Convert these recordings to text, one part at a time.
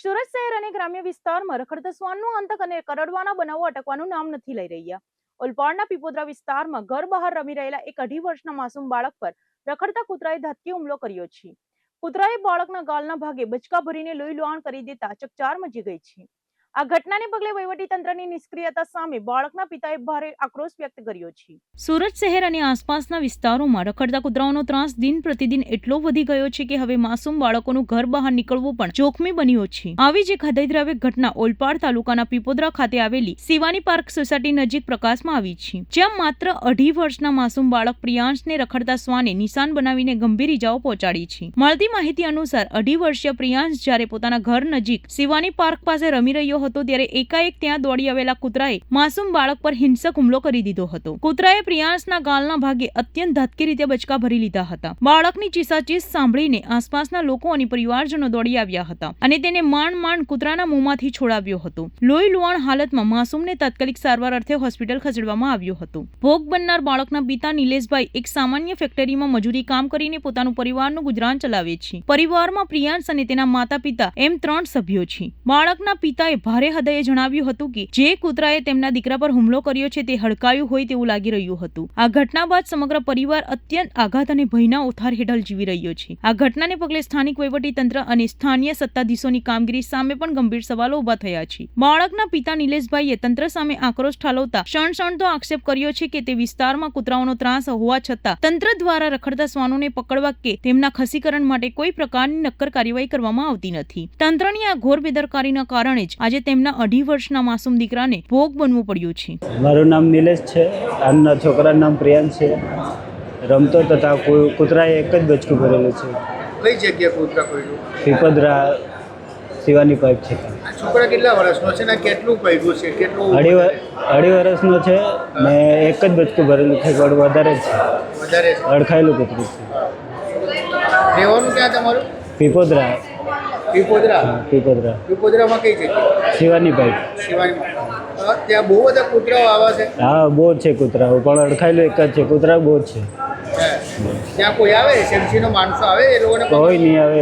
સુરત શહેર અને ગ્રામ્ય વિસ્તારમાં રખડતા શ્વાનનું આતંક અને કરડવાના બનાવો અટકવાનું નામ નથી લઈ રહ્યા. ઓલપાડના પીપોદરા વિસ્તારમાં ઘર બહાર રમી રહેલા એક 2.5 વર્ષના માસૂમ બાળક પર રખડતા કૂતરાએ ધાતકીય હુમલો કર્યો છે. કૂતરાએ બાળકના ગાલના ભાગે બચકા ભરીને લોહી લુહાણ કરી દેતા ચકચાર મચી ગઈ છે. આ ઘટનાને પગલે વહીવટીતંત્રની નિષ્ક્રિયતા સામે બાળકના પિતાએ ભારે આક્રોશ વ્યક્ત કર્યો છે. સુરત શહેર અને આસપાસના વિસ્તારોમાં રખડતા કૂતરાઓનો ત્રાસ દિન પ્રતિદિન એટલો વધી ગયો છે કે હવે માસૂમ બાળકોનું ઘર બહાર નીકળવું પણ જોખમી બન્યું છે. આવી જ એક હૃદયદ્રાવક ઘટના ઓલપાડ તાલુકાના પીપોદરા ખાતે આવેલી શિવાની પાર્ક સોસાયટી નજીક પ્રકાશમાં આવી છે, જ્યાં માત્ર 2.5 વર્ષના માસૂમ બાળક પ્રિયાંશને રખડતા શ્વાને નિશાન બનાવીને ગંભીર ઇજાઓ પહોંચાડી છે. મળતી માહિતી અનુસાર 2.5 વર્ષીય પ્રિયાંશ જ્યારે પોતાના ઘર નજીક શિવાની પાર્ક પાસે રમી રહ્યો હતો ત્યારે એકાએક ત્યાં દોડી આવેલા કૂતરાએ માસૂમ બાળક પર હિંસક હુમલો કરી દીધો હતો. કૂતરાએ પ્રિયાંશના ગાલના ભાગે અત્યંત ધાતકી રીતે બચકા ભરી લીધા હતા. બાળકની ચીસાચીસ સાંભળીને આસપાસના લોકો અને પરિવારજનો દોડી આવ્યા હતા અને તેને માંડ કૂતરાના મોંમાંથી છોડાવ્યો હતો. લોહી લુહાણ હાલતમાં માસૂમને તાત્કાલિક સારવાર અર્થે હોસ્પિટલ ખસેડવામાં આવ્યો હતો. ભોગ બનનાર બાળકના પિતા નિલેશભાઈ એક સામાન્ય ફેક્ટરીમાં મજૂરી કામ કરીને પોતાનું પરિવારનું ગુજરાન ચલાવે છે. પરિવારમાં પ્રિયાંશ અને તેના માતા પિતા એમ 3 સભ્યો છે. બાળકના પિતાએ ભારે હૃદયે જણાવ્યું હતું કે જે કૂતરાએ તેમના દીકરા પર હુમલો કર્યો છે તે હડકાયું હોય તેવું લાગી રહ્યું હતું. આ ઘટના બાદ સમગ્ર પરિવાર અત્યંત આઘાત અને ભયના ઓથાર હેઠળ જીવી રહ્યો છે. આ ઘટનાને પગલે સ્થાનિક વહીવટીતંત્ર અને સ્થાનીય સત્તાધીશોની કામગીરી સામે પણ ગંભીર સવાલો ઉભા થયા છે. બાળકના પિતા નિલેશભાઈએ તંત્ર સામે આક્રોશ ઠાલવતા સણસણતો આક્ષેપ કર્યો છે કે તે વિસ્તારમાં કૂતરાઓનો ત્રાસ હોવા છતાં તંત્ર દ્વારા રખડતા શ્વાનોને પકડવા કે તેમના ખસીકરણ માટે કોઈ પ્રકારની નક્કર કાર્યવાહી કરવામાં આવતી નથી. તંત્રની આ ઘોર બેદરકારીના કારણે જ આજે તેમના 2.5 વર્ષના માસૂમ દીકરાને ભોગ બનવું પડ્યું છે. મારું નામ નિલેશ છે. આમના છોકરાનું નામ પ્રિયાંશ છે. રમતો તથા કૂતરાએ એક જ બચકું ભરેલું છે. કઈ જગ્યાએ કૂતરા પડ્યું? પીપોદરા શિવાની પાઇપ છે. છોકરા કેટલા વર્ષનો છે ને કેટલું પડ્યું છે? કેટલું? 2.5 વર્ષનો છે ને એક જ બચકું ભરેલું છે. થોડું વધારે છે. વધારે છે. અડખાયેલું કૂતરું છે. રહેવાનું ક્યાં તમારું? પીપોદરા. પીપોદરામાં કઈ જગ્યાએ? શિવાની પાઇપ. શિવાનીમાં. ત્યાં બહુ બધા કૂતરાઓ આવા છે? હા, બહુ છે કૂતરાઓ, પણ અડખાયેલું એક જ છે. કૂતરા બહુ છે. ત્યાં કોઈ આવે એસએમસીનો માણસો આવે એ લોકોને? કોઈ નહીં આવે.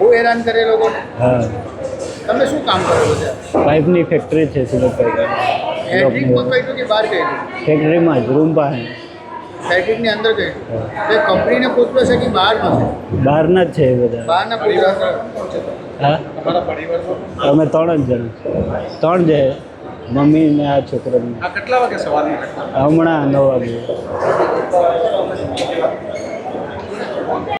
બહુ હેરાન કરે એ લોકોને? હા. તમે શું કામ કરો છો ત્યાં? પાઇપની ફેક્ટરી છે સુરત પાઇપ. ફેક્ટરીમાં કર્યું કે બહાર કર્યું? ફેક્ટરીમાં જ, રૂમ પાસે. ફેક્ટરીની અંદર કર્યું? તે કંપનીનો કૂતરો છે કે બહારનો છે? બહારના જ છે એ બધા. બહારના કૂતરા? હા, તમારા પરિવારમાં અમે 3 જ જણા. 3 છે, મમ્મી ને આ છોકરાને. આ કેટલા વાગે સવારની ઘટના? હમણાં 9 વાગે.